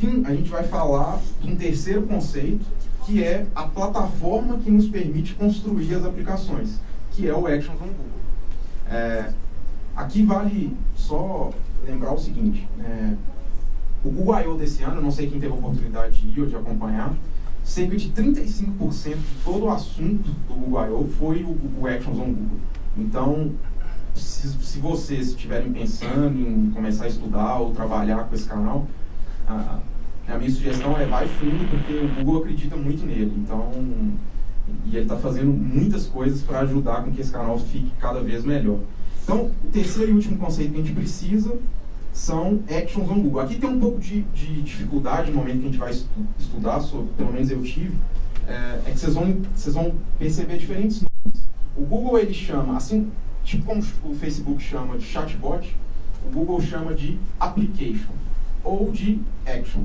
fim, a gente vai falar de um terceiro conceito, que é a plataforma que nos permite construir as aplicações, que é o Actions on Google. Aqui vale só lembrar o seguinte, o Google I/O desse ano, não sei quem teve a oportunidade de ir ou de acompanhar, cerca de 35% de todo o assunto do Google I/O foi o Actions on Google. Então, se vocês estiverem pensando em começar a estudar ou trabalhar com esse canal, a minha sugestão é vai fundo, porque o Google acredita muito nele. Então, e ele está fazendo muitas coisas para ajudar com que esse canal fique cada vez melhor. Então, o terceiro e último conceito que a gente precisa são Actions on Google. Aqui tem um pouco de dificuldade no momento que a gente vai estudar, pelo menos eu tive, que vocês vão perceber diferentes nomes. O Google, ele chama, assim, tipo como o Facebook chama de chatbot, o Google chama de application ou de action.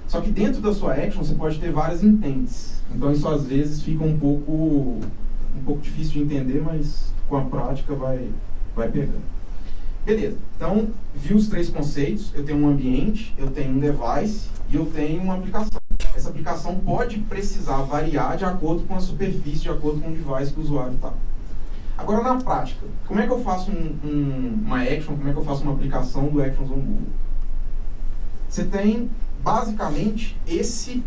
Só que dentro da sua action você pode ter várias intents. Então isso às vezes fica um pouco difícil de entender, mas com a prática vai pegando. Beleza, então vi os três conceitos. Eu tenho um ambiente, eu tenho um device e eu tenho uma aplicação. Essa aplicação pode precisar variar de acordo com a superfície, de acordo com o device que o usuário está. Agora, na prática, como é que eu faço uma action, como é que eu faço uma aplicação do Actions on Google? Você tem, basicamente, esse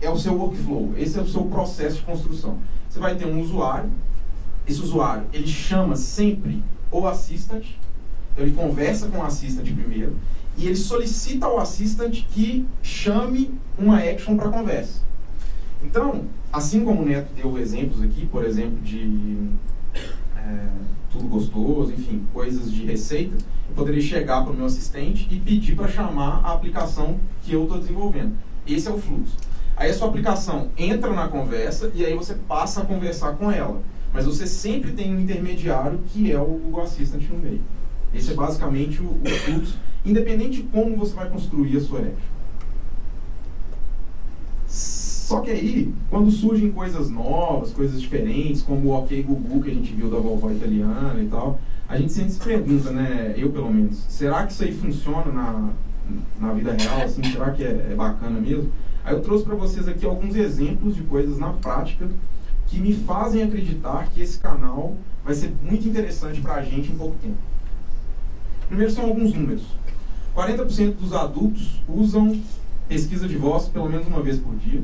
é o seu workflow, esse é o seu processo de construção. Você vai ter um usuário, esse usuário, ele chama sempre o assistant, então ele conversa com o assistant primeiro, e ele solicita ao assistant que chame uma action para a conversa. Então, assim como o Neto deu exemplos aqui, por exemplo, de tudo gostoso, enfim, coisas de receita, eu poderia chegar para o meu assistente e pedir para chamar a aplicação que eu estou desenvolvendo. Esse é o fluxo. Aí a sua aplicação entra na conversa e aí você passa a conversar com ela. Mas você sempre tem um intermediário que é o Google Assistant no meio. Esse é basicamente o fluxo, independente de como você vai construir a sua app. Só que aí, quando surgem coisas novas, coisas diferentes, como o OK Google que a gente viu da vovó italiana e tal, a gente sempre se pergunta, né, eu pelo menos, será que isso aí funciona na vida real, assim, será que é bacana mesmo? Aí eu trouxe para vocês aqui alguns exemplos de coisas na prática que me fazem acreditar que esse canal vai ser muito interessante para a gente em pouco tempo. Primeiro são alguns números. 40% dos adultos usam pesquisa de voz pelo menos uma vez por dia.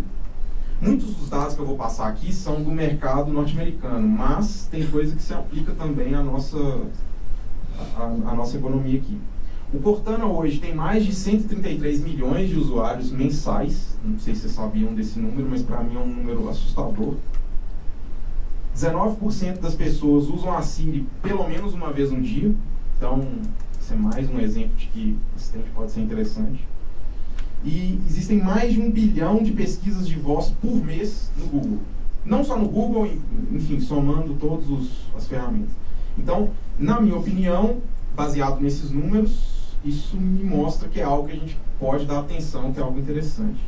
Muitos dos dados que eu vou passar aqui são do mercado norte-americano, mas tem coisa que se aplica também à nossa economia aqui. O Cortana hoje tem mais de 133 milhões de usuários mensais. Não sei se vocês sabiam desse número, mas para mim é um número assustador. 19% das pessoas usam a Siri pelo menos uma vez no dia. Então, isso é mais um exemplo de que o assistente pode ser interessante. E existem mais de 1 bilhão de pesquisas de voz por mês no Google. Não só no Google, enfim, somando todas as ferramentas. Então, na minha opinião, baseado nesses números, isso me mostra que é algo que a gente pode dar atenção, que é algo interessante.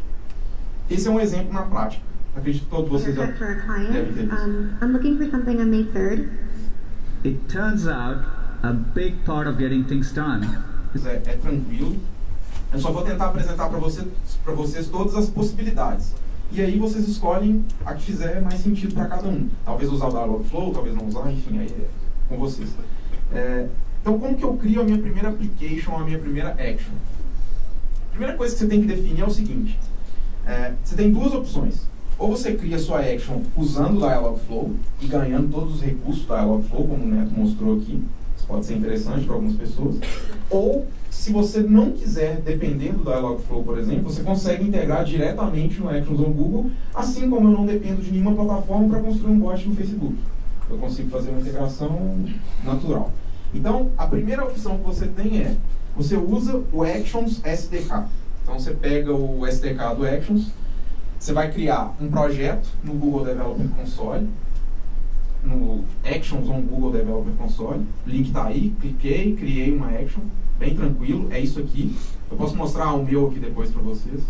Esse é um exemplo na prática. Acredito que todos vocês já devem ter visto. I'm looking for something on May 3rd. It turns out a big part of getting things done. É tranquilo. Eu só vou tentar apresentar para vocês todas as possibilidades. E aí vocês escolhem a que fizer mais sentido para cada um. Talvez usar o Dialogflow, talvez não usar, enfim, aí é com vocês. Então, como que eu crio a minha primeira application, a minha primeira action? A primeira coisa que você tem que definir é o seguinte. Você tem duas opções. Ou você cria a sua action usando o Dialogflow e ganhando todos os recursos do Dialogflow, como o Neto mostrou aqui. Isso pode ser interessante para algumas pessoas. Ou, se você não quiser depender do Dialogflow, por exemplo, você consegue integrar diretamente no Actions on Google, assim como eu não dependo de nenhuma plataforma para construir um bot no Facebook. Eu consigo fazer uma integração natural. Então, a primeira opção que você tem você usa o Actions SDK. Então, você pega o SDK do Actions, você vai criar um projeto no Google Developer Console, no Actions on Google Developer Console. O link está aí, cliquei, criei uma action, bem tranquilo, é isso aqui. Eu posso mostrar o meu aqui depois para vocês.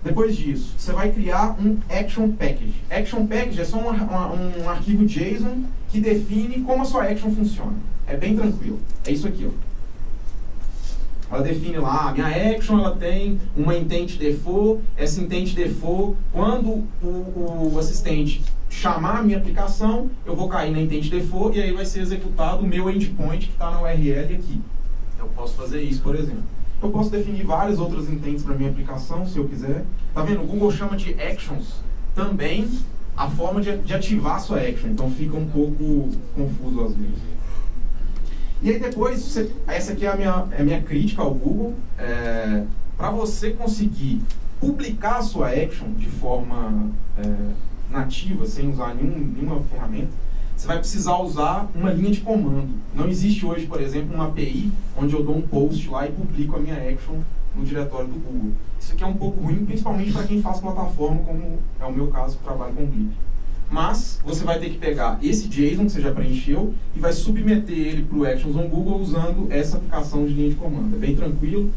Depois disso, você vai criar um Action Package. Action Package é só um arquivo JSON que define como a sua action funciona. É bem tranquilo. É isso aqui, ó. Ela define lá, a minha action ela tem uma intent default, essa intent default, quando o assistente chamar a minha aplicação, eu vou cair na intent default e aí vai ser executado o meu endpoint que está na URL aqui. Eu posso fazer isso, por exemplo. Eu posso definir várias outras intents para minha aplicação, se eu quiser. Tá vendo? O Google chama de actions também a forma de ativar a sua action, então fica um pouco confuso às vezes. E aí depois, essa aqui é a minha crítica ao Google. Para você conseguir publicar a sua action de forma nativa, sem usar nenhuma ferramenta, você vai precisar usar uma linha de comando. Não existe hoje, por exemplo, uma API onde eu dou um post lá e publico a minha action no diretório do Google. Isso aqui é um pouco ruim, principalmente para quem faz plataforma, como é o meu caso, que trabalho com Blip. Mas você vai ter que pegar esse JSON que você já preencheu e vai submeter ele para o Actions on Google usando essa aplicação de linha de comando. É bem tranquilo,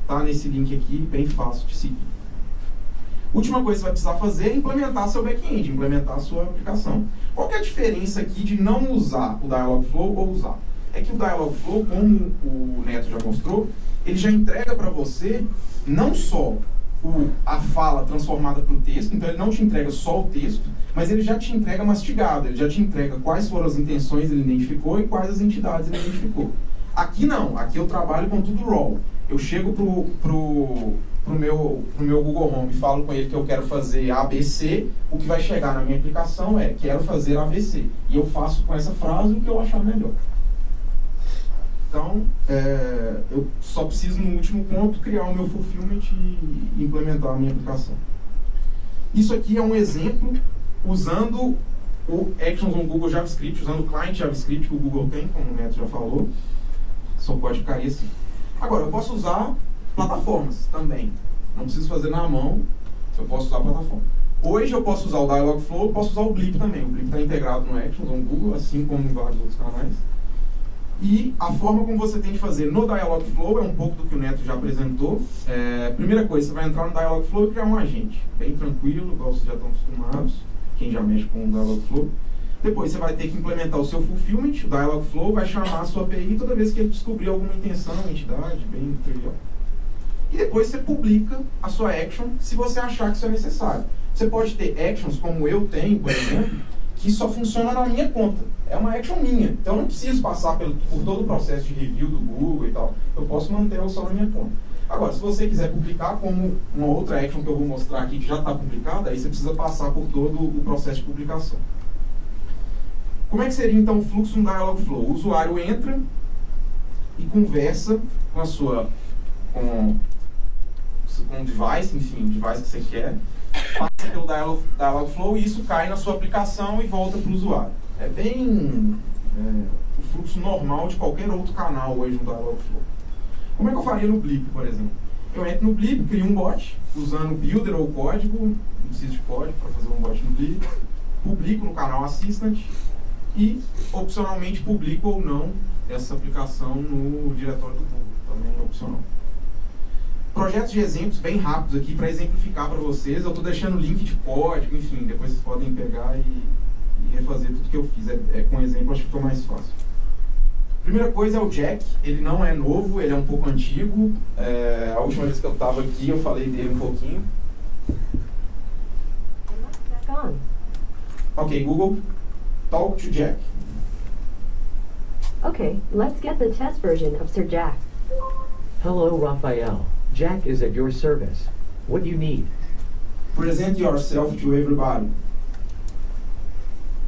tá nesse link aqui, bem fácil de seguir. Última coisa que você vai precisar fazer é implementar seu back-end, implementar a sua aplicação. Qual que é a diferença aqui de não usar o Dialogflow ou usar? É que o Dialogflow, como o Neto já mostrou, ele já entrega para você não só a fala transformada para o texto, então ele não te entrega só o texto, mas ele já te entrega mastigado, ele já te entrega quais foram as intenções que ele identificou e quais as entidades ele identificou. Aqui não, aqui eu trabalho com tudo raw. Eu chego pro meu Google Home e falo com ele que eu quero fazer ABC, o que vai chegar na minha aplicação é quero fazer ABC. E eu faço com essa frase o que eu achar melhor. Então, eu só preciso, no último ponto, criar o meu fulfillment e implementar a minha aplicação. Isso aqui é um exemplo usando o Actions on Google JavaScript, usando o client JavaScript que o Google tem, como o Neto já falou. Só pode ficar assim. Agora, eu posso usar plataformas também. Não preciso fazer na mão, eu posso usar a plataforma. Hoje eu posso usar o Dialogflow, eu posso usar o Blip também. O Blip está integrado no Actions on Google, assim como em vários outros canais. E a forma como você tem de fazer no Dialogflow é um pouco do que o Neto já apresentou. Primeira coisa, você vai entrar no Dialogflow e criar um agente. Bem tranquilo, igual vocês já estão acostumados, quem já mexe com o Dialogflow. Depois você vai ter que implementar o seu fulfillment, o Dialogflow vai chamar a sua API toda vez que ele descobrir alguma intenção, entidade, bem trivial. E depois você publica a sua action se você achar que isso é necessário. Você pode ter actions, como eu tenho, por exemplo, que só funciona na minha conta. É uma action minha. Então eu não preciso passar por todo o processo de review do Google e tal. Eu posso manter ela só na minha conta. Agora, se você quiser publicar como uma outra action que eu vou mostrar aqui, que já está publicada, aí você precisa passar por todo o processo de publicação. Como é que seria então o fluxo no Dialogflow? O usuário entra e conversa com a sua... com o device, enfim, o device que você quer, passa pelo Dialogflow e isso cai na sua aplicação e volta para o usuário. É bem o fluxo normal de qualquer outro canal hoje no Dialogflow. Como é que eu faria no Blip, por exemplo? Eu entro no Blip, crio um bot, usando o builder ou código, não preciso de código para fazer um bot no Blip, publico no canal Assistant e, opcionalmente, publico ou não essa aplicação no diretório do Google, também é opcional. Projetos de exemplos bem rápidos aqui para exemplificar para vocês. Eu estou deixando link de código, enfim, depois vocês podem pegar e refazer tudo que eu fiz. Com exemplo, acho que ficou mais fácil. Primeira coisa é o Jack. Ele não é novo, ele é um pouco antigo. A última vez que eu estava aqui, eu falei dele um pouquinho. Ok, Google, talk to Jack. Okay, let's get the test version of Sir Jack. Hello, Raphael. Jack is at your service. What do you need? Present yourself to everybody.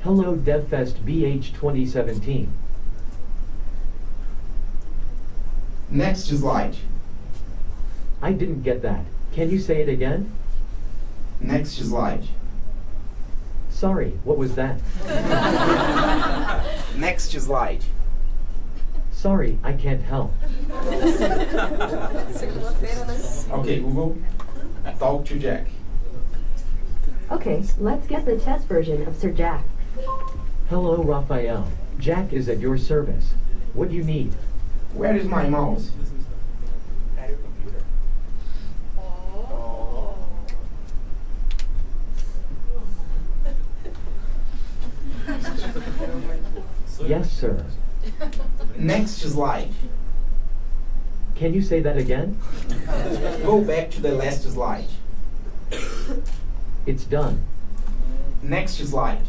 Hello, DevFest BH 2017. Next slide. I didn't get that. Can you say it again? Next slide. Sorry, what was that? Next slide. Sorry, I can't help. Ok, Google, talk to Jack. Okay, let's get the test version of Sir Jack. Hello, Raphael. Jack is at your service. What do you need? Where is my mouse? Yes, sir. Next slide. Can you say that again? Go back to the last slide. It's done. Next slide.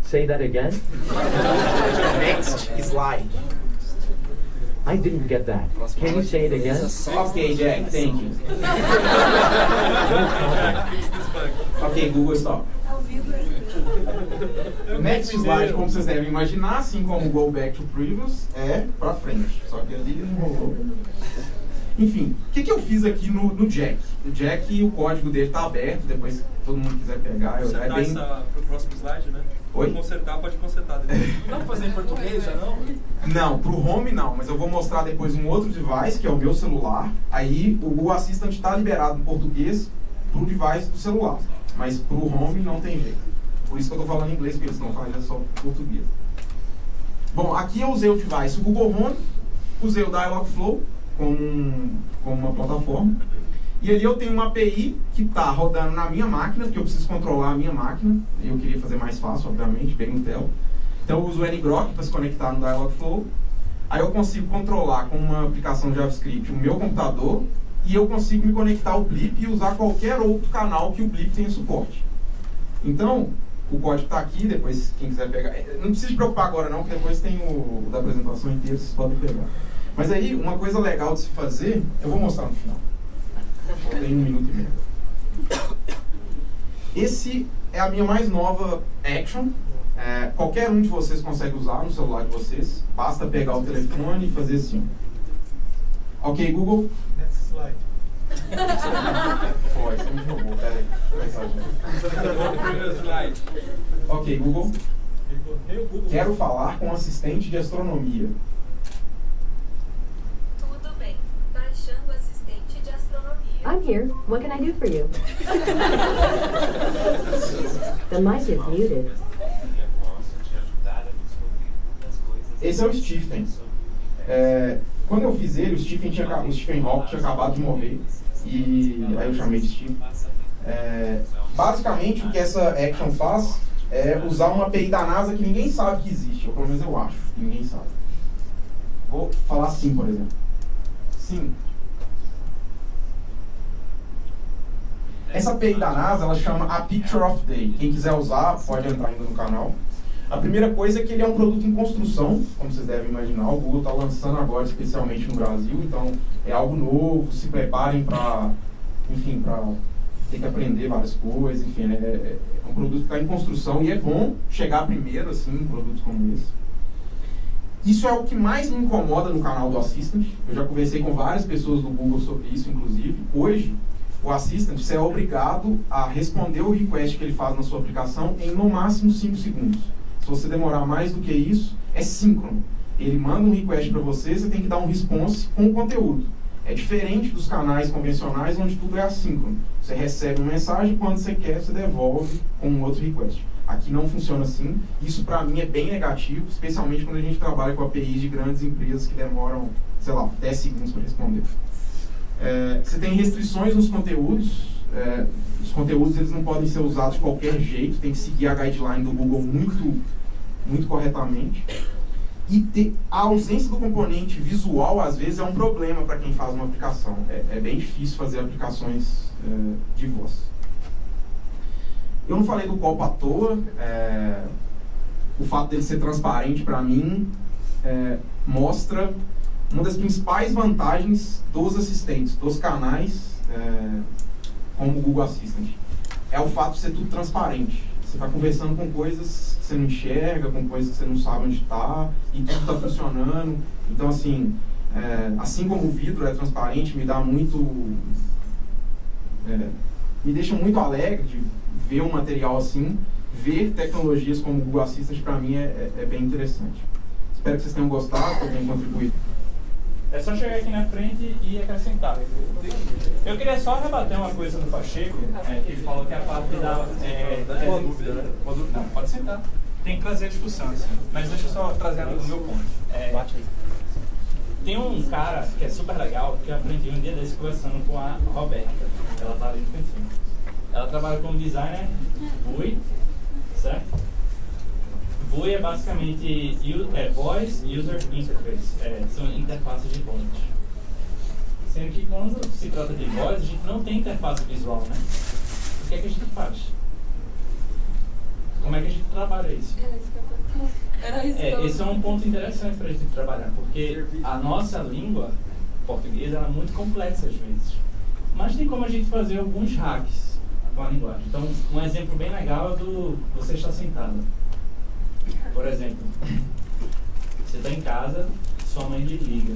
Say that again? Next slide. I didn't get that. Can you say it again? Okay, Jack, thank you. Ok, Google, stop. Next slide, como vocês devem imaginar, assim como o Go Back to Previous, é pra frente. Só que ali não rolou. Enfim, o que eu fiz aqui no Jack? O Jack, o código dele tá aberto, depois se todo mundo quiser pegar. Consertar bem... pro próximo slide, né? Oi? Consertar, pode consertar depois. Não dá pra fazer em português já não? Não, pro Home não, mas eu vou mostrar depois um outro device, que é o meu celular. Aí o Google Assistant está liberado em português pro device do celular, mas pro Home não tem jeito. Por isso que eu estou falando em inglês, porque senão eu falaria só português. Bom, aqui eu usei o device, o Google Home, usei o Dialogflow como uma plataforma. E ali eu tenho uma API que está rodando na minha máquina, porque eu preciso controlar a minha máquina. Eu queria fazer mais fácil, obviamente, bem no Tel. Então eu uso o ngrok para se conectar no Dialogflow. Aí eu consigo controlar com uma aplicação JavaScript o meu computador e eu consigo me conectar ao Blip e usar qualquer outro canal que o Blip tenha suporte. Então, o código está aqui, depois quem quiser pegar. Não precisa se preocupar agora não, porque depois tem o da apresentação inteira, vocês podem pegar. Mas aí, uma coisa legal de se fazer, eu vou mostrar no final. Tem 1 minuto e meio. Esse é a minha mais nova action. Qualquer um de vocês consegue usar no celular de vocês. Basta pegar o telefone e fazer assim. Ok, Google? Next slide. Pô, isso é muito robô, peraí. Slide. Ok, Google. Google. Quero falar com um assistente de astronomia. Tudo bem. Baixando assistente de astronomia. I'm here. What can I do for you? The mic is muted. Esse é o Stephen. Quando eu fiz ele, o Stephen Hawking tinha acabado de morrer. E aí eu chamei de Stephen. Basicamente, o que essa action faz é usar uma API da NASA que ninguém sabe que existe. Ou pelo menos eu acho que ninguém sabe. Vou falar sim, por exemplo. Sim. Essa API da NASA, ela chama A Picture of Day. Quem quiser usar, pode entrar ainda no canal. A primeira coisa é que ele é um produto em construção, como vocês devem imaginar. O Google está lançando agora, especialmente no Brasil, então é algo novo. Se preparem para, enfim, para ter que aprender várias coisas. Enfim, é um produto que está em construção e é bom chegar primeiro, assim, em produtos como esse. Isso é o que mais me incomoda no canal do Assistant. Eu já conversei com várias pessoas do Google sobre isso, inclusive. Hoje, o Assistant, você é obrigado a responder o request que ele faz na sua aplicação em no máximo 5 segundos. Se você demorar mais do que isso, é síncrono. Ele manda um request para você, você tem que dar um response com o conteúdo. É diferente dos canais convencionais, onde tudo é assíncrono. Você recebe uma mensagem, quando você quer, você devolve com um outro request. Aqui não funciona assim. Isso, para mim, é bem negativo, especialmente quando a gente trabalha com APIs de grandes empresas que demoram, sei lá, 10 segundos para responder. Você tem restrições nos conteúdos. Os conteúdos eles não podem ser usados de qualquer jeito, tem que seguir a guideline do Google muito corretamente. E a ausência do componente visual, às vezes, é um problema para quem faz uma aplicação. É bem difícil fazer aplicações de voz. Eu não falei do copo à toa. O fato dele ser transparente, para mim, mostra uma das principais vantagens dos assistentes, dos canais, como o Google Assistant. É o fato de ser tudo transparente. Você está conversando com coisas que você não enxerga, com coisas que você não sabe onde está, e tudo está funcionando. Então, assim, assim como o vidro é transparente, me deixa muito alegre de ver um material assim. Ver tecnologias como o Google Assistant, para mim, é bem interessante. Espero que vocês tenham gostado, que eu tenha contribuído. É só chegar aqui na frente e acrescentar. Eu queria só rebater uma coisa do Pacheco, que ele falou que a parte da... Uma dúvida, né? Uma dúvida. Não, pode sentar. Tem que trazer a discussão, assim. Mas deixa eu só trazer o meu ponto. Bate aí. Tem um cara que é super legal, que eu aprendi um dia desse conversando com a Roberta. Ela tá ali no cantinho. Ela trabalha como designer VUI, certo? VUI é basicamente Voice User Interface, são interfaces de voz. Sendo que quando se trata de voz, a gente não tem interface visual, né? O que é que a gente faz? Como é que a gente trabalha isso? Esse é um ponto interessante para a gente trabalhar, porque a nossa língua portuguesa ela é muito complexa às vezes. Mas tem como a gente fazer alguns hacks com a linguagem. Então, um exemplo bem legal é do você está sentado. Por exemplo, você está em casa, sua mãe lhe liga,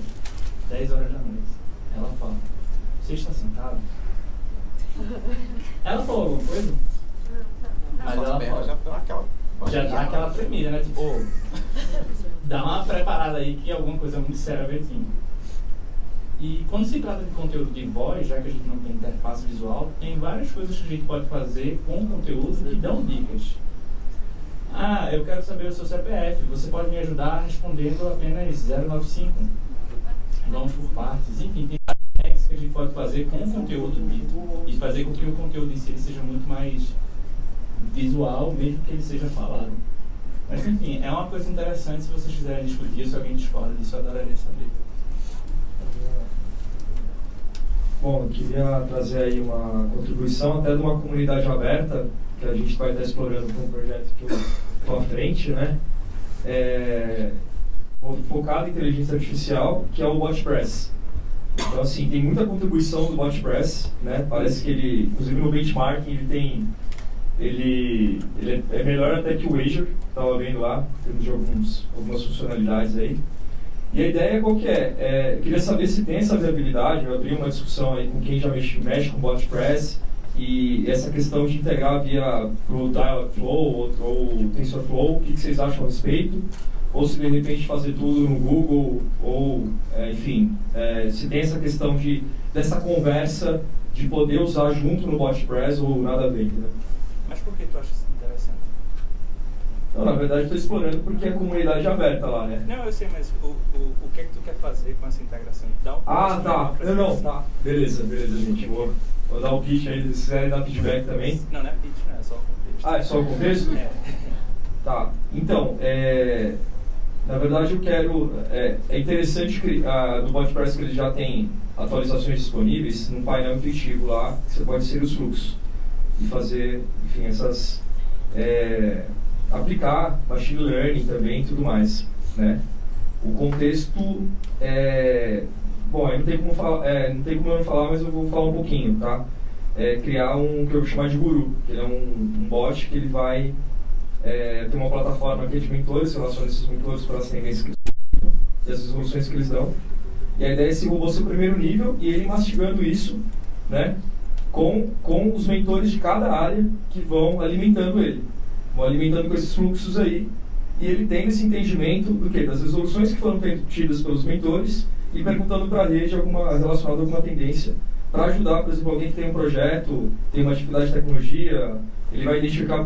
10 horas da noite. Ela fala, você está sentado? Ela falou alguma coisa? Mas ela fala, já dá aquela tremida, né? Tipo, dá uma preparada aí que alguma coisa muito séria vai vir. E quando se trata de conteúdo de voz, já que a gente não tem interface visual, tem várias coisas que a gente pode fazer com conteúdo que dão dicas. Ah, eu quero saber o seu CPF, você pode me ajudar respondendo apenas 095. Vamos por partes, enfim, tem várias hacks que a gente pode fazer com o conteúdo dito e fazer com que o conteúdo em si seja muito mais visual, mesmo que ele seja falado. Mas enfim, é uma coisa interessante se vocês quiserem discutir, se alguém discorda disso, eu adoraria saber. Bom, eu queria trazer aí uma contribuição até de uma comunidade aberta, que a gente vai estar explorando com um projeto que eu estou à frente, né? Focado em inteligência artificial, que é o BotPress. Então, assim, tem muita contribuição do BotPress, né? Parece que ele, inclusive no benchmarking, ele é melhor até que o Azure, estava vendo lá, temos algumas funcionalidades aí. E a ideia qual que é? Queria saber se tem essa viabilidade. Eu abri uma discussão aí com quem já mexe com BotPress e essa questão de integrar via pro Dialogflow ou TensorFlow, o que vocês acham a respeito? Ou se de repente fazer tudo no Google, ou enfim, se tem essa questão dessa conversa de poder usar junto no BotPress ou nada a ver, né? Mas por que tu acha isso interessante? Não, na verdade estou explorando porque é a comunidade aberta lá, né? Não, eu sei, mas o que é que tu quer fazer com essa integração? Tá. Não, tá. Beleza, gente. Vou dar o pitch aí, se quiserem dar feedback também. Não é pitch, não, é só o contexto. Ah, é só o contexto? Tá. Então, na verdade eu quero... É interessante que no BotPress que ele já tem atualizações disponíveis num painel intuitivo lá, que você pode inserir os fluxos e fazer, enfim, essas... aplicar machine learning também e tudo mais, né? O contexto bom, aí não tem como eu não falar, mas eu vou falar um pouquinho, tá? Criar um que eu vou chamar de Guru, que ele é um bot que ele vai ter uma plataforma aqui de mentores, relaciona esses mentores para as tendências e as resoluções que eles dão. E a ideia é esse robô ser o primeiro nível e ele mastigando isso, né? Com os mentores de cada área que vão alimentando ele. Vão alimentando com esses fluxos aí, e ele tem esse entendimento do quê? Das resoluções que foram tidas pelos mentores e perguntando para a rede relacionada a alguma tendência para ajudar, por exemplo, alguém que tem um projeto, tem uma dificuldade de tecnologia, ele vai identificar,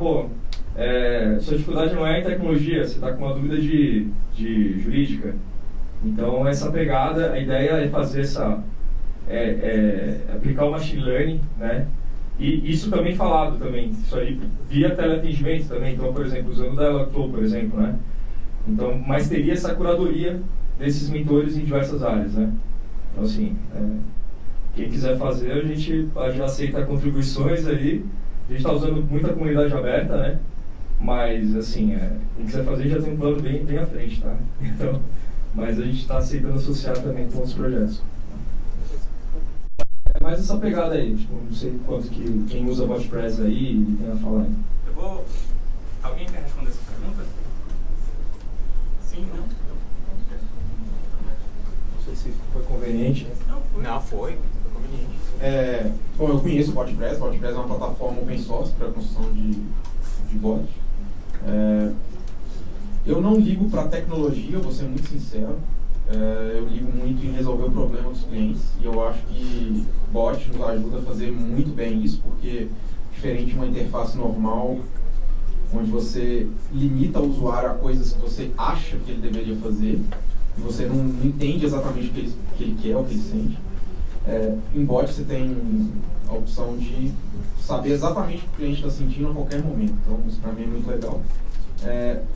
sua dificuldade não é em tecnologia, você está com uma dúvida de jurídica. Então, essa pegada, a ideia é fazer aplicar o machine learning, né? E isso também falado também, isso aí via teleatendimento também, então, por exemplo, usando o Dialogflow, por exemplo, né? Então, mas teria essa curadoria desses mentores em diversas áreas, né? Então, assim, quem quiser fazer, a gente aceita contribuições aí, a gente está usando muita comunidade aberta, né? Mas, assim, quem quiser fazer já tem um plano bem à frente, tá? Então, mas a gente está aceitando associar também com outros projetos. Mais essa pegada aí, tipo, não sei quanto que quem usa BotPress aí tem a falar aí. Alguém quer responder essa pergunta? Sim, não? Não sei se foi conveniente. Não, foi conveniente. Bom, eu conheço o BotPress. O BotPress é uma plataforma open source para a construção de bot. Eu não ligo para tecnologia, vou ser muito sincero. Eu ligo muito em resolver o problema dos clientes e eu acho que bot nos ajuda a fazer muito bem isso, porque diferente de uma interface normal, onde você limita o usuário a coisas que você acha que ele deveria fazer e você não entende exatamente o que ele quer, o que ele sente. Em bot você tem a opção de saber exatamente o que o cliente está sentindo a qualquer momento, então isso para mim é muito legal.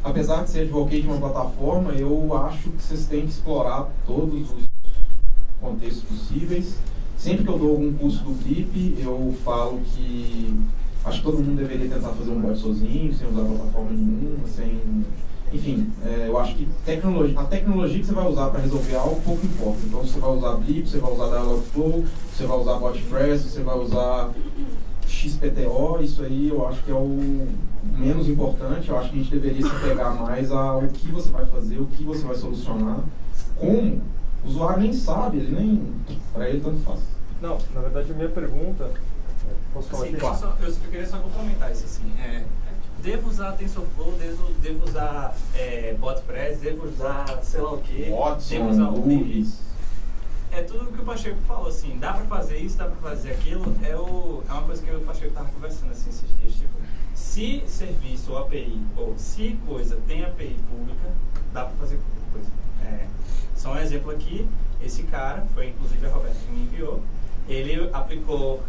Apesar de ser advocate de uma plataforma, eu acho que vocês têm que explorar todos contextos possíveis. Sempre que eu dou algum curso do Clip, eu falo que acho que todo mundo deveria tentar fazer um bot sozinho, sem usar plataforma nenhuma, sem... Enfim, eu acho que a tecnologia que você vai usar para resolver algo pouco importa. Então você vai usar Blip, você vai usar Dialogflow, você vai usar BotPress, você vai usar XPTO, isso aí eu acho que é o menos importante. Eu acho que a gente deveria se pegar mais ao que você vai fazer, o que você vai solucionar, como. O usuário nem sabe, ele nem... Para ele tanto faz. Não, na verdade a minha pergunta... Posso falar Assim, aqui? eu queria só complementar isso assim. Devo usar TensorFlow, devo usar BotPress, devo usar sei lá o que, devo usar o Blip. É tudo o que o Pacheco falou, assim, dá pra fazer isso, dá pra fazer aquilo, é uma coisa que eu e o Pacheco tava conversando assim esses dias, tipo, se serviço ou API, ou se coisa tem API pública, dá pra fazer coisa. Só um exemplo aqui, esse cara, foi inclusive a Roberta que me enviou, ele aplicou,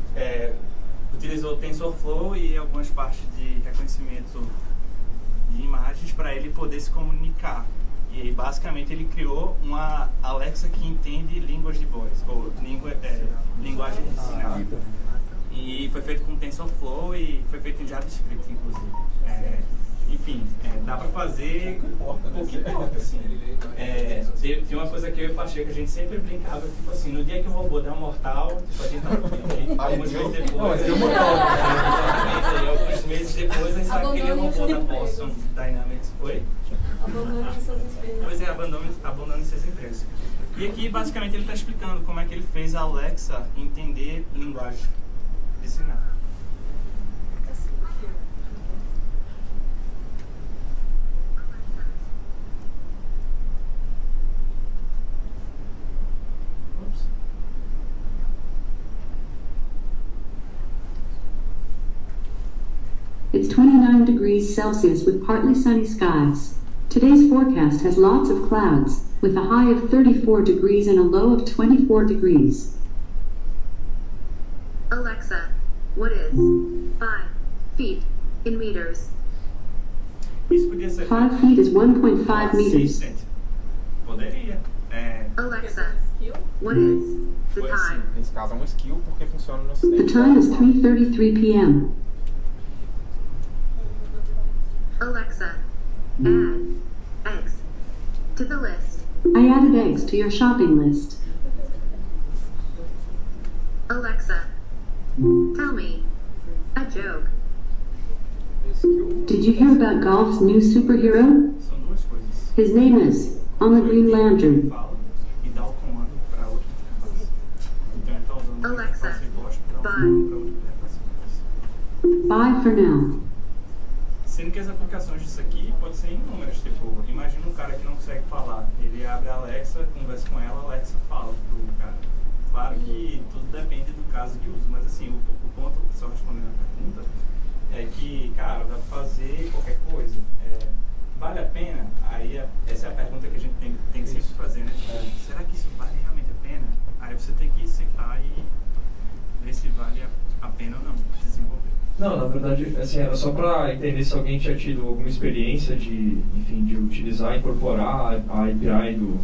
utilizou TensorFlow e algumas partes de reconhecimento de imagens para ele poder se comunicar. E basicamente ele criou uma Alexa que entende línguas de voz, ou linguagem de sinal. E foi feito com TensorFlow e foi feito em JavaScript, inclusive. Enfim, dá pra fazer o que importa, assim. Tem uma coisa que eu e o Pacheco, a gente sempre brincava, tipo assim, no dia que o robô der um mortal, tipo, a gente tá alguns meses depois... alguns meses depois, aí sabe aquele robô da Boston Dynamics, foi? Abandone seus empregos. Pois é, abandone seus empregos. E aqui, basicamente, ele está explicando como é que ele fez a Alexa entender linguagem de sinal. It's 29 degrees Celsius with partly sunny skies. Today's forecast has lots of clouds, with a high of 34 degrees and a low of 24 degrees. Alexa, what is 5 feet in meters? Isso podia ser 5 feet is 1.5 meters. Poderia. Alexa, what is the Foi assim, time? nesse caso é um skill porque funciona no The acidente. time is 3:33 p.m. Alexa, add eggs to the list. I added eggs to your shopping list. Alexa, tell me a joke. Did you hear about Golf's new superhero? São duas coisas. His name is On the Green Lantern. Fala e dá o comando para outra interface. Então ele está usando uma Alexa, interface voz para dar o bye. comando para outra interface voz. Bye for now. Sendo que as aplicações disso aqui podem ser inúmeras. Tipo, imagina um cara que não consegue falar. Ele abre a Alexa, conversa com ela, a Alexa fala pro cara. Claro que tudo depende do caso de uso, mas assim, o ponto, só respondendo a pergunta, é que, cara, dá pra fazer qualquer coisa. Vale a pena? Aí essa é a pergunta que a gente tem que sempre fazer, né? Tipo, será que isso vale realmente a pena? Aí você tem que sentar e ver se vale a pena ou não desenvolver. Não, na verdade, assim, era só para entender se alguém tinha tido alguma experiência de, enfim, de utilizar, incorporar a API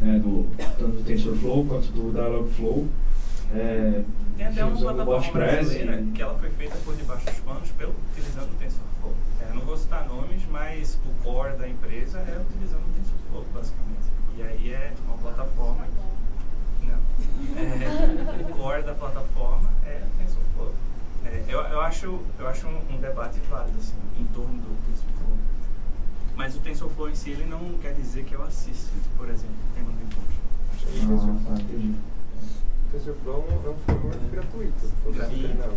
tanto do TensorFlow quanto do Dialogflow. Tem até uma usando o plataforma BotPress brasileira que ela foi feita por debaixo dos panos utilizando o TensorFlow. Não vou citar nomes, mas o core da empresa é utilizando o TensorFlow, basicamente. E aí é uma plataforma... Não. O core da plataforma é o TensorFlow. Eu acho um debate válido assim, em torno do TensorFlow. Mas o TensorFlow em si ele não quer dizer que é o Assistant, por exemplo, tem no Remote. Entendi. O TensorFlow é um framework gratuito. Gratuito.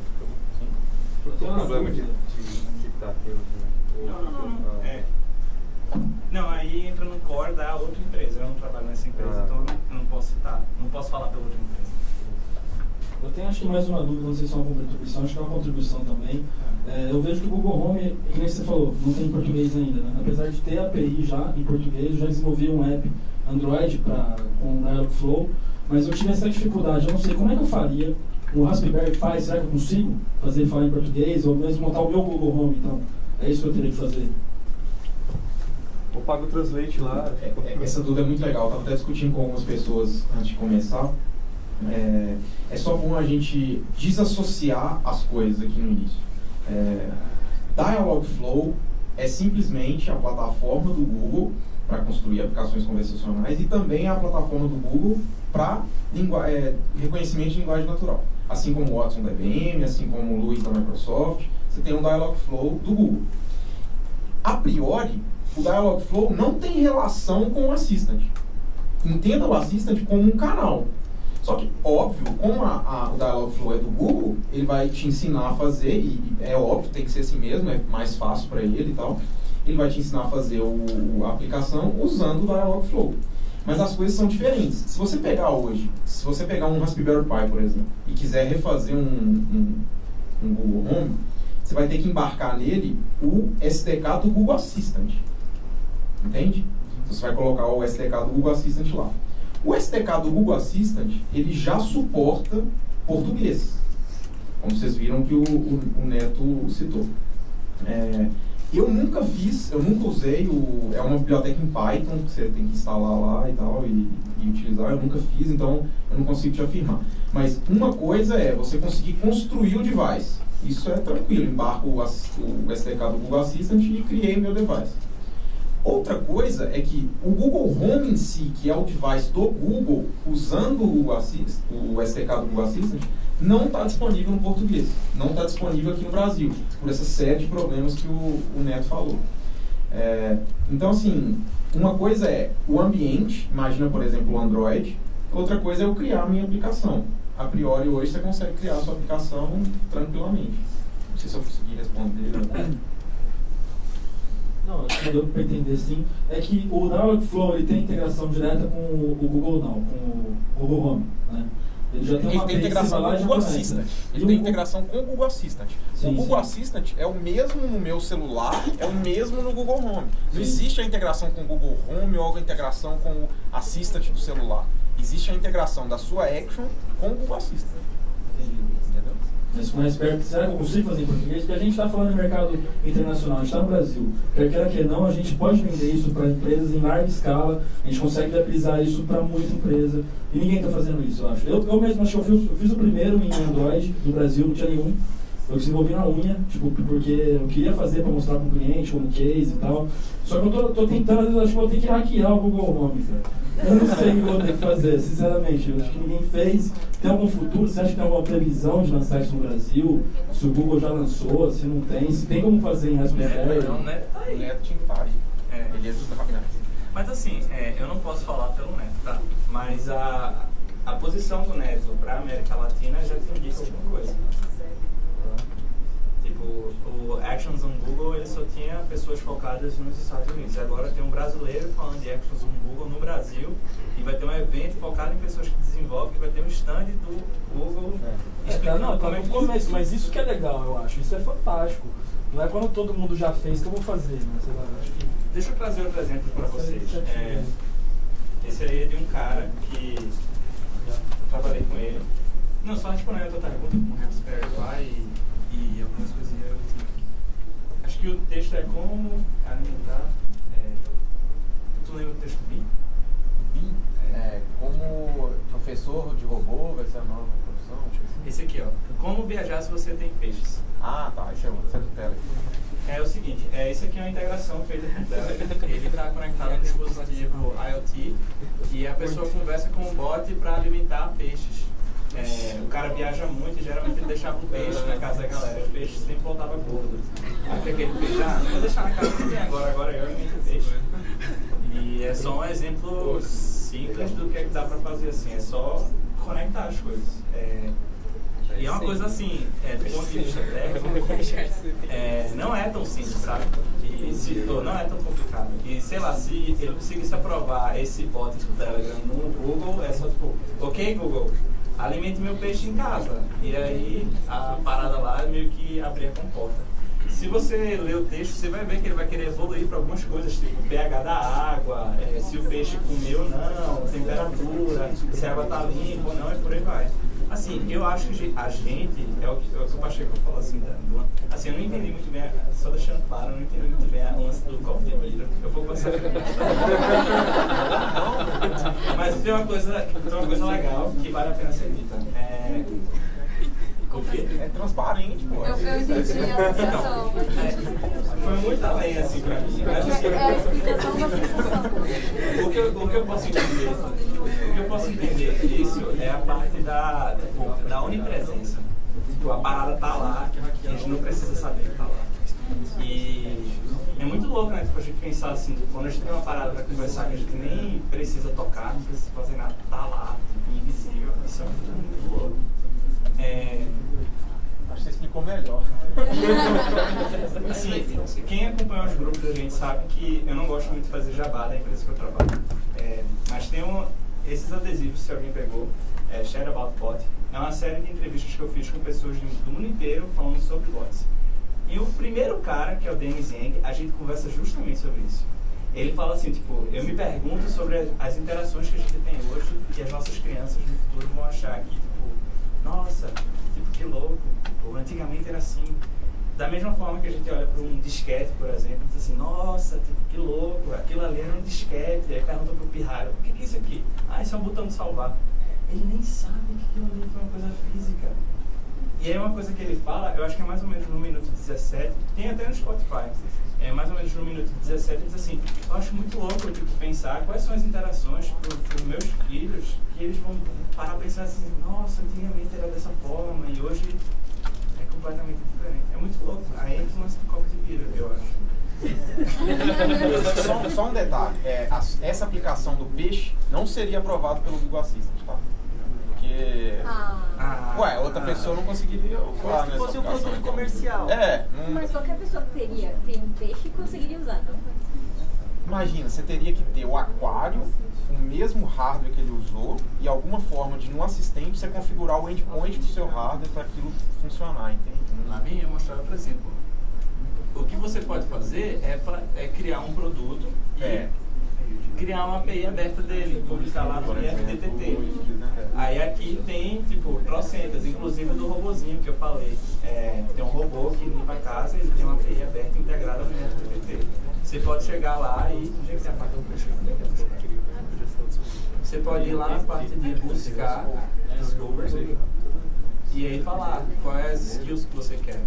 Por que o problema de estar aqui hoje, né? Não, aí entra no core da outra empresa. Eu não trabalho nessa empresa, então eu não posso citar, não posso falar pela outra empresa. Eu tenho acho que mais uma dúvida, não sei se é uma contribuição, acho que é uma contribuição também. Eu vejo que o Google Home, que nem você falou, não tem em português ainda, né? Apesar de ter API já em português, eu já desenvolvi um app Android com Dialogflow, mas eu tive essa dificuldade, eu não sei como é que eu faria. O Raspberry Pi, será que eu consigo fazer ele falar em português, ou mesmo montar o meu Google Home, então? É isso que eu teria que fazer. Eu pago o Translate lá. Essa dúvida é muito legal. Eu estava até discutindo com algumas pessoas antes de começar. É só bom a gente desassociar as coisas aqui no início. Dialogflow é simplesmente a plataforma do Google para construir aplicações conversacionais e também a plataforma do Google para reconhecimento de linguagem natural. Assim como o Watson da IBM, assim como o Luis da Microsoft, você tem um Dialogflow do Google. A priori, o Dialogflow não tem relação com o Assistant. Entenda o Assistant como um canal. Só que, óbvio, como o Dialogflow é do Google, ele vai te ensinar a fazer, e é óbvio, tem que ser assim mesmo, é mais fácil para ele e tal. Ele vai te ensinar a fazer a aplicação usando o Dialogflow. Mas as coisas são diferentes. Se você pegar hoje, se você pegar um Raspberry Pi, por exemplo, e quiser refazer um Google Home, você vai ter que embarcar nele o SDK do Google Assistant. Entende? Você vai colocar o SDK do Google Assistant lá. O SDK do Google Assistant, ele já suporta português. Como vocês viram que o Neto citou. Eu nunca usei é uma biblioteca em Python, que você tem que instalar lá e tal, e utilizar. Eu nunca fiz, então eu não consigo te afirmar. Mas uma coisa é você conseguir construir o device. Isso é tranquilo, embarco o SDK do Google Assistant e criei meu device. Outra coisa é que o Google Home em si, que é o device do Google, usando o SDK do Google Assistant, não está disponível no português. Não está disponível aqui no Brasil, por essa série de problemas que o Neto falou. Então, assim, uma coisa é o ambiente, imagina, por exemplo, o Android. Outra coisa é eu criar a minha aplicação. A priori, hoje, você consegue criar a sua aplicação tranquilamente. Não sei se eu consegui responder. Não, acho que deu para entender sim. É que o Dialogflow ele tem integração direta com o Google Now, com o Google Home, né? Ele já tem uma integração com o Google Assistant. Ele tem integração com o Google Assistant. Sim, o Google Assistant é o mesmo no meu celular, é o mesmo no Google Home. Não existe a integração com o Google Home ou a integração com o Assistant do celular. Existe a integração da sua Action com o Google Assistant. Entendeu? Mas mais perto, será que eu consigo fazer em português? Porque a gente está falando de mercado internacional, a gente está no Brasil. Quer queira que não, a gente pode vender isso para empresas em larga escala, a gente consegue viabilizar isso para muita empresa. E ninguém está fazendo isso, eu acho. Eu mesmo acho que eu fiz o primeiro em Android no Brasil, não tinha nenhum. Eu desenvolvi na unha, tipo, porque eu queria fazer para mostrar para o cliente, como case e tal. Só que eu tô tentando, às vezes, acho que eu vou ter que hackear o Google Home, cara. Eu não sei o que eu vou ter que fazer, sinceramente. Eu acho que ninguém fez. Tem algum futuro? Você acha que tem alguma previsão de lançar isso no Brasil? Se o Google já lançou, se não tem, se tem como fazer em Raspberry? Não, né? O Neto tinha que estar aí. Ele é do Fabiano. Mas assim, eu não posso falar pelo Neto, tá? Mas a posição do Neto para a América Latina já te indica alguma coisa. Tipo, o Actions on Google, ele só tinha pessoas focadas nos Estados Unidos. Agora tem um brasileiro falando de Actions on Google no Brasil e vai ter um evento focado em pessoas que desenvolvem, que vai ter um stand do Google explicando como é que começo, mas isso que é legal, eu acho. Isso é fantástico. Não é quando todo mundo já fez que eu vou fazer, né? Sei lá, acho que... Deixa eu trazer outro exemplo para vocês. Esse aí é de um cara que eu trabalhei com ele. Não, só respondendo a tua pergunta com o Raspberry Pi e algumas coisinhas. Acho que o texto é como alimentar. Tu lembra o texto BIM? BIM? Como professor de robô vai ser a nova profissão? Esse aqui, ó. Como viajar se você tem peixes? Ah, tá. Esse é o Telegram. É o seguinte, esse aqui é uma integração feita com o Telegram. Ele está conectado ao dispositivo IoT e a pessoa conversa com o bot para alimentar peixes. O cara viaja muito e geralmente ele deixava o peixe na casa da galera. O peixe sempre voltava gordo. Aí que ele fez, não vou deixar na casa de ninguém agora eu alimento o peixe. E é só um exemplo simples do que dá pra fazer assim, é só conectar as coisas. E é uma coisa assim, do ponto de vista técnico, não é tão simples, sabe? Não é tão complicado. E sei lá, se ele conseguisse aprovar esse bot do Telegram no Google, é só tipo, ok Google, alimente meu peixe em casa. E aí a parada lá é meio que abrir a comporta. Se você ler o texto, você vai ver que ele vai querer evoluir para algumas coisas, tipo pH da água, se o peixe comeu ou não, temperatura, se a água está limpa ou não, e por aí vai. Assim, eu acho que a gente, é o que o Pacheco falou assim, assim, eu não entendi muito bem, só deixando claro, eu não entendi muito bem a lance do copo de vidro. Eu vou passar. Mas tem uma coisa legal que vale a pena ser dita. É transparente, pô. Eu entendi a sensação. Foi muito além, assim, pra mim. Mas, assim, É a explicação da sensação. o que eu posso entender disso é a parte da onipresença. Tipo, a parada tá lá, a gente não precisa saber que tá lá. E é muito louco, né? Tipo, a gente pensar assim, quando a gente tem uma parada pra conversar que a gente nem precisa tocar, não precisa fazer nada, tá lá, tipo, invisível. Isso é muito louco. Acho que você explicou melhor. Assim, quem acompanha os grupos da gente sabe que eu não gosto muito de fazer jabá da empresa que eu trabalho. Mas tem esses adesivos, se alguém pegou, Share About Bot. É uma série de entrevistas que eu fiz com pessoas do mundo inteiro falando sobre bots. E o primeiro cara, que é o Dennis Yang, a gente conversa justamente sobre isso. Ele fala assim, tipo, eu me pergunto sobre as interações que a gente tem hoje e as nossas crianças no futuro vão achar que, tipo, nossa, tipo, que louco, tipo, antigamente era assim. Da mesma forma que a gente olha para um disquete, por exemplo, e diz assim, nossa, tipo, que louco, aquilo ali era um disquete. Aí pergunta pro pirralho, o que é isso aqui? Ah, isso é um botão de salvar. Ele nem sabe que aquilo ali foi uma coisa física. E aí uma coisa que ele fala, eu acho que é mais ou menos no minuto 17, tem até no Spotify, mais ou menos no minuto 17, ele diz assim, eu acho muito louco, tipo, pensar quais são as interações pros meus filhos, que eles vão parar a pensar assim, nossa, antigamente era dessa forma e hoje é completamente diferente. É muito louco. Aí entra o lance do copo de vidro, eu acho. Só um detalhe, essa aplicação do peixe não seria aprovada pelo Google Assistant, tá? Porque outra pessoa não conseguiria usar nessa fosse um aplicação. produto comercial. Mas qualquer pessoa que tem um peixe conseguiria usar, não? Imagina, você teria que ter o aquário, o mesmo hardware que ele usou e alguma forma de, no assistente, você configurar o endpoint do seu hardware para aquilo funcionar, entende? Na minha eu mostrava para assim, o que você pode fazer é criar um produto e criar uma API aberta dele, publicar lá no IFTTT. Aí aqui tem, tipo, trocentas, inclusive do robozinho que eu falei. Tem um robô que limpa a casa e ele tem uma API aberta integrada no IFTTT. Você pode chegar lá e... Onde é que tem a parte do peixe? Você pode ir lá na parte de buscar, discover, e aí falar quais as skills que você quer.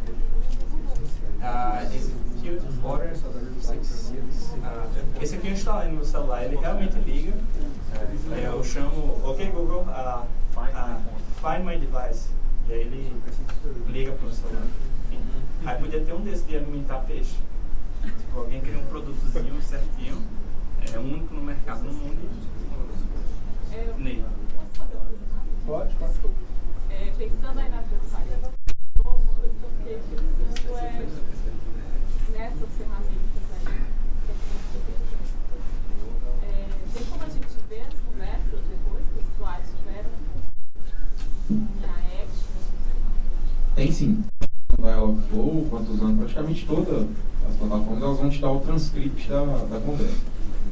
Execute order. Esse aqui eu instalei no meu celular, ele realmente liga. Eu chamo, ok Google, find my device. E aí ele liga para o celular. Aí podia ter um desses de alimentar peixe. Tipo, alguém cria um produtozinho certinho, único no mercado no mundo. Ney. Pode? Pensando aí na transparência, uma coisa que eu fiquei pensando nessas ferramentas aí, tem como a gente ver as conversas depois que os usuários tiveram na Action? Tem sim. O Dialogflow, quanto usando praticamente todas as plataformas, elas vão te dar o transcript da conversa.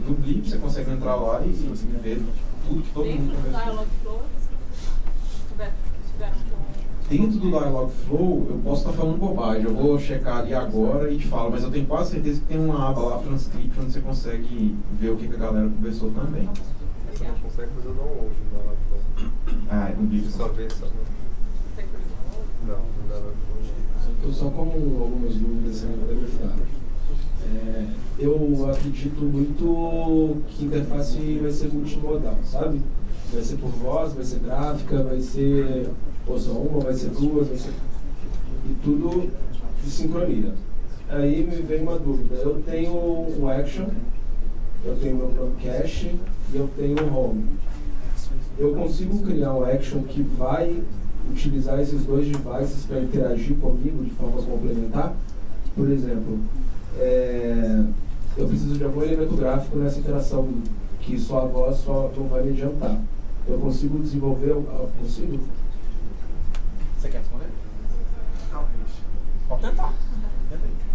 No Blip você consegue entrar lá e ver tudo que todo mundo conversou. Dialogflow, as conversas que tiveram com... Dentro do Dialogflow, eu posso estar falando bobagem, eu vou checar ali agora e te falo, mas eu tenho quase certeza que tem uma aba lá, transcript, onde você consegue ver o que a galera conversou também. Você não consegue fazer o download do Dialogflow. No Blip. Só ver, só... Não, no Dialogflow. Eu só como algumas dúvidas você poder me ajudar. Eu acredito muito que a interface vai ser multimodal, sabe? Vai ser por voz, vai ser gráfica, vai ser ou só uma, vai ser duas, vai ser... E tudo de sincronia. Aí me vem uma dúvida. Eu tenho o Action, eu tenho o meu Cache e eu tenho o Home. Eu consigo criar um Action que vai utilizar esses dois devices para interagir comigo de forma complementar? Por exemplo, eu preciso de algum elemento gráfico nessa interação que só a voz só não vai me adiantar. Eu consigo desenvolver? Consigo? Você quer responder? Talvez. Pode tentar.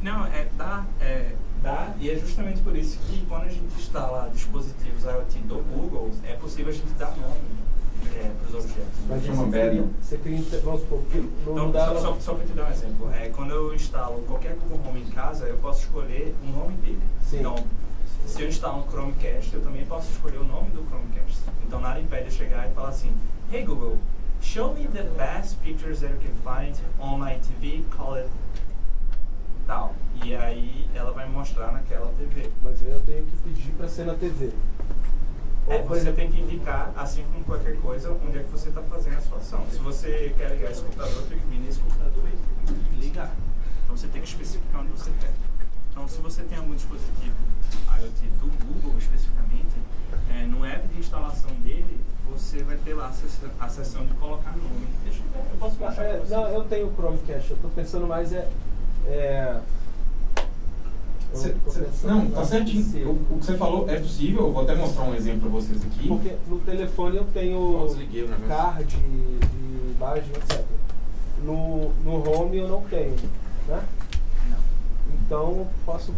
Não, dá, e é justamente por isso que quando a gente instala dispositivos IoT do Google, é possível a gente dar nome. para os objetos. Mas Chama Beta. você cria, vamos supor, Então, só para te dar um exemplo, quando eu instalo qualquer Google Home em casa, eu posso escolher o nome dele. Sim. Então, se eu instalo um Chromecast, eu também posso escolher o nome do Chromecast. Então, nada impede eu chegar e falar assim, Hey Google, show me the best pictures that you can find on my TV, call it tal. E aí ela vai me mostrar naquela TV. Mas eu tenho que pedir para ser na TV. Você tem que indicar, assim como qualquer coisa, onde é que você está fazendo a sua ação. Se você quer ligar esse computador, tem que vir nesse computador e ligar. Então você tem que especificar onde você quer. Então se você tem algum dispositivo IoT do Google especificamente, no app de instalação dele, você vai ter lá a seção de colocar nome. Deixa eu ver, eu posso mostrar pra vocês. Não, eu tenho o Chromecast, eu estou pensando mais não, tá certinho. O que você falou é possível, eu vou até mostrar um exemplo para vocês aqui. Porque no telefone eu tenho card de imagem, etc. No Home eu não tenho, né? Então eu posso,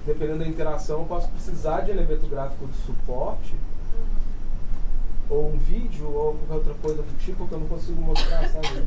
dependendo da interação, eu posso precisar de elemento gráfico de suporte, ou um vídeo, ou qualquer outra coisa do tipo que eu não consigo mostrar, sabe?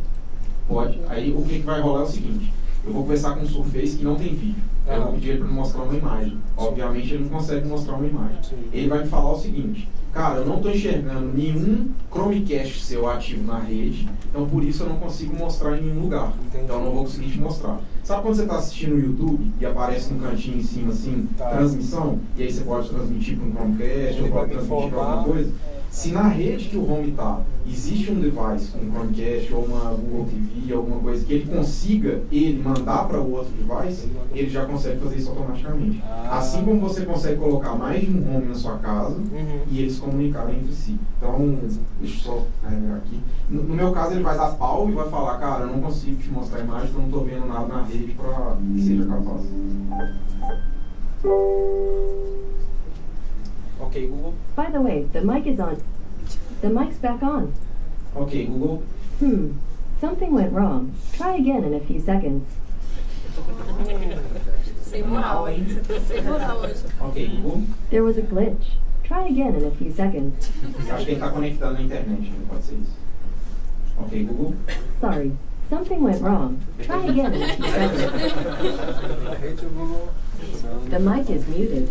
Pode. Aí o que vai rolar é o seguinte, eu vou conversar com o Surface que não tem vídeo. Eu vou pedir ele para me mostrar uma imagem. Obviamente ele não consegue mostrar uma imagem. Ele vai me falar o seguinte, cara, eu não estou enxergando nenhum Chromecast seu ativo na rede, então por isso eu não consigo mostrar em nenhum lugar. Então eu não vou conseguir te mostrar. Sabe quando você está assistindo o YouTube e aparece um cantinho em cima assim, transmissão, e aí você pode transmitir para um Chromecast ou pode transmitir para alguma coisa? Se na rede que o Home está, existe um device, um Chromecast ou uma Google TV, alguma coisa que ele consiga mandar para o outro device, ele já consegue fazer isso automaticamente. Assim como você consegue colocar mais de um Home na sua casa e eles comunicarem entre si. Então, deixa eu só carregar aqui. No meu caso, ele vai dar pau e vai falar, cara, eu não consigo te mostrar a imagem, eu não estou vendo nada na rede para que seja capaz. Ok, Google. By the way, the mic is on. The mic's back on. Ok, Google. Something went wrong. Try again in a few seconds. Sem moral, hein? Você tá sem moral hoje. Ok, Google. There was a glitch. Try again in a few seconds. Acho que ele está conectando na internet, não pode ser isso. Ok, Google. Sorry. Something went wrong. Try again in a few seconds. The mic is muted.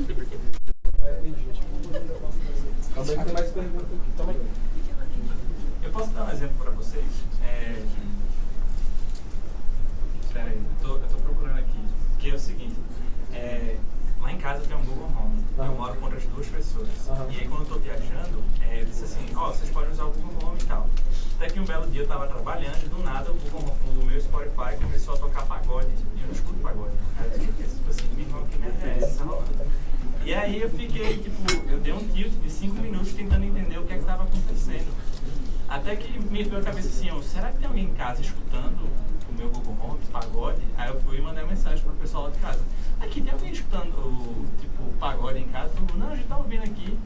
Eu posso dar um exemplo para vocês? Espera aí, eu tô procurando aqui. Que é o seguinte, lá em casa tem um Google Home. Eu moro com outras duas pessoas. E aí quando eu tô viajando, eu disse assim, vocês podem usar o Google Home e tal. Até que um belo dia eu tava trabalhando e do nada o meu Spotify começou a tocar pagode. E eu não escuto pagode. Aí eu disse, tipo assim, me irmão, que merda é essa? E aí eu fiquei, eu dei um tilt de 5 minutos tentando entender o que é que estava acontecendo. Até que me veio a cabeça assim, será que tem alguém em casa escutando o meu Google Home, pagode? Aí eu fui e mandei uma mensagem para o pessoal lá de casa. Aqui, tem alguém escutando, pagode em casa? Todo mundo, não, a gente tá ouvindo aqui.